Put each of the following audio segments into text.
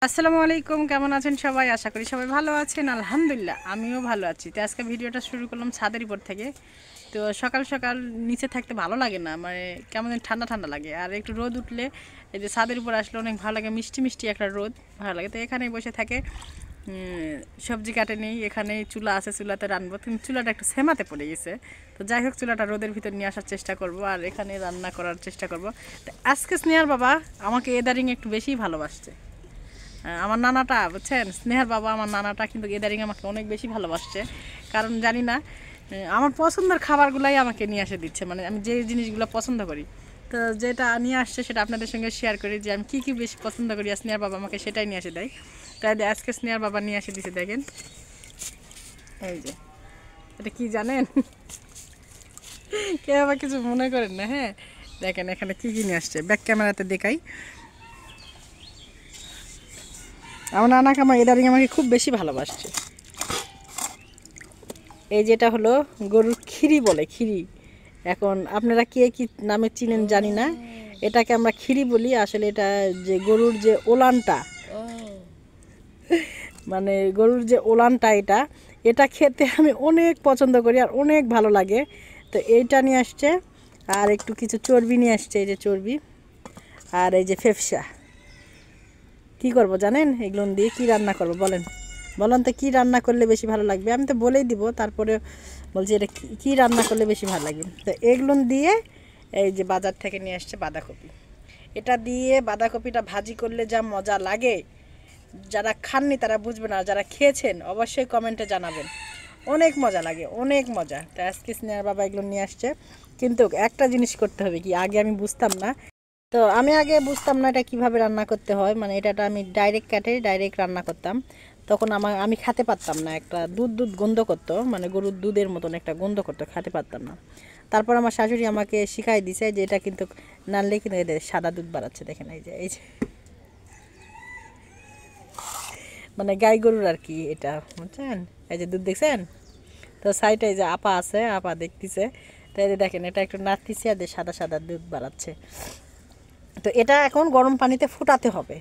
আসসালামু আলাইকুম, কেমন আছেন সবাই? আশা করি সবাই ভালো আছেন। আলহামদুলিল্লাহ আমিও ভালো আছি। তো আজকে ভিডিওটা শুরু করলাম ছাদের উপর থেকে। তো সকাল সকাল নিচে থাকতে ভালো লাগে না, মানে কেমন যেন ঠান্ডা ঠান্ডা লাগে। আর একটু রোদ উঠলে এই যে ছাদের উপর আসলে অনেক ভালো লাগে, মিষ্টি মিষ্টি একটা রোদ ভালো লাগে। তো এখানেই বসে থাকে, সবজি কাটে নেই, এখানে চুলা আছে, চুলাতে রান্নবো। কিন্তু চুলাটা একটু সেমাতে পড়ে গেছে। তো যাই হোক, চুলাটা রোদের ভিতর নিয়ে আসার চেষ্টা করব আর এখানে রান্না করার চেষ্টা করব। তো আজকে স্নেহার বাবা আমাকে এদারিং একটু বেশিই ভালোবাসছে। আমার নানাটা, বুঝছেন, স্নেহার বাবা আমার নানাটা কিন্তু ইদারিং আমাকে অনেক বেশি ভালোবাসছে। কারণ জানি না, আমার পছন্দের খাবারগুলাই আমাকে নিয়ে এসে দিচ্ছে, মানে আমি যে জিনিসগুলো পছন্দ করি। তো যেটা নিয়ে আসছে সেটা আপনাদের সঙ্গে শেয়ার করি যে আমি কী কী বেশি পছন্দ করি, আর স্নেহার বাবা আমাকে সেটাই নিয়ে এসে দেয়। তাই আজকে স্নেহার বাবা নিয়ে এসে দিচ্ছে, দেখেন এই যে, এটা কি জানেন? কেউ আবার কিছু মনে করেন না, হ্যাঁ? দেখেন এখানে কী কী নিয়ে আসছে, ব্যাক ক্যামেরাতে দেখাই। আমার নানাকে আমার ইদারিং আমাকে খুব বেশি ভালোবাসছে। এই যেটা হলো গরুর খিরি বলে, খিরি। এখন আপনারা কে কি নামে চিনেন জানি না, এটাকে আমরা খিরি বলি। আসলে এটা যে গরুর যে ওলানটা, মানে গরুর যে ওলানটা, এটা এটা খেতে আমি অনেক পছন্দ করি আর অনেক ভালো লাগে। তো এইটা নিয়ে আসছে, আর একটু কিছু চর্বি নিয়ে আসছে, এই যে চর্বি, আর এই যে ফেফসা। কি করব জানেন? এগুলো দিয়ে কি রান্না করব বলেন? বলেন তো কী রান্না করলে বেশি ভালো লাগবে? আমি তো বলেই দিব, তারপরে বলছি এটা কী রান্না করলে বেশি ভালো লাগবে। তো এগুলো দিয়ে, এই যে বাজার থেকে নিয়ে আসছে বাঁধাকপি, এটা দিয়ে বাঁধাকপিটা ভাজি করলে যা মজা লাগে, যারা খাননি তারা বুঝবে না, যারা খেয়েছেন অবশ্যই কমেন্টে জানাবেন। অনেক মজা লাগে, অনেক মজা। তো আজকে স্নেহার বাবা এগুলো নিয়ে আসছে। কিন্তু একটা জিনিস করতে হবে কি, আগে আমি বুঝতাম না। তো আমি আগে বুঝতাম না এটা কিভাবে রান্না করতে হয়, মানে এটা আমি ডাইরেক্ট কাটে ডাইরেক্ট রান্না করতাম। তখন আমি খেতে পারতাম না, একটা দুধ দুধ গন্ধ করতো, মানে গরুর দুধের মতন একটা গন্ধ করতো, খেতে পারতাম না। তারপর আমার শাশুড়ি আমাকে শিখাই দিছে যে এটা কিন্তু নানলে কিন্তু এদের সাদা দুধ বাড়াচ্ছে, দেখেন এই যে, এই যে মানে গাই গরুর আর কি এটা, বুঝছেন? এই যে দুধ দেখছেন? তো সাইডে এই যে আপা আছে, আপা দেখতেছে। তো এই যে দেখেন, এটা একটু নাড়তেছে আর সাদা সাদা দুধ বাড়াচ্ছে। তো এটা এখন গরম পানিতে ফুটাতে হবে।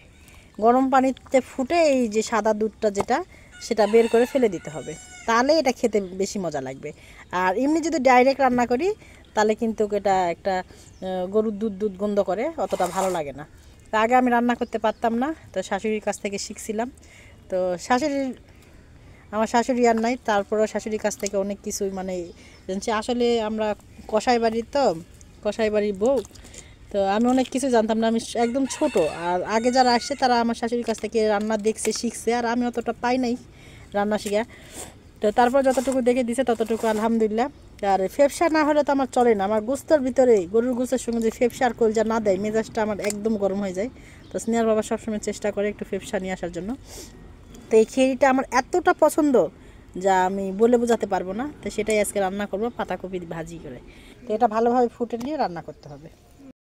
গরম পানিতে ফুটে এই যে সাদা দুধটা যেটা, সেটা বের করে ফেলে দিতে হবে। তাহলে এটা খেতে বেশি মজা লাগবে। আর এমনি যদি ডাইরেক্ট রান্না করি তাহলে কিন্তু এটা একটা গরুর দুধ দুধ গন্ধ করে, অতটা ভালো লাগে না। তা আগে আমি রান্না করতে পারতাম না, তো শাশুড়ির কাছ থেকে শিখছিলাম। তো আমার শাশুড়ি আর নাই, তারপরেও শাশুড়ির কাছ থেকে অনেক কিছুই মানে জানছি। আসলে আমরা কসাই বাড়ির, তো কসাই বাড়ির বউ, তো আমি অনেক কিছু জানতাম না, আমি একদম ছোট। আর আগে যারা আসছে তারা আমার শাশুড়ির কাছ থেকে রান্না দেখছে, শিখছে, আর আমি অতটা পাই নাই রান্না শিখা। তো তারপর যতটুকু দেখে দিছে ততটুকু আলহামদুলিল্লাহ। আর ফেফসা না হলে তো আমার চলে না, আমার গোস্তর ভিতরে গরুর গোস্তের সঙ্গে যে ফেফসা আর কলজা না দেয়, মেজাজটা আমার একদম গরম হয়ে যায়। তো স্নেহার বাবা সবসময় চেষ্টা করে একটু ফেফসা নিয়ে আসার জন্য। তো এই খিরিটা আমার এতটা পছন্দ যা আমি বলে বোঝাতে পারবো না। তো সেটাই আজকে রান্না করবো, পাতাকপি ভাজি করে। তো এটা ভালোভাবে ফুটে নিয়ে রান্না করতে হবে।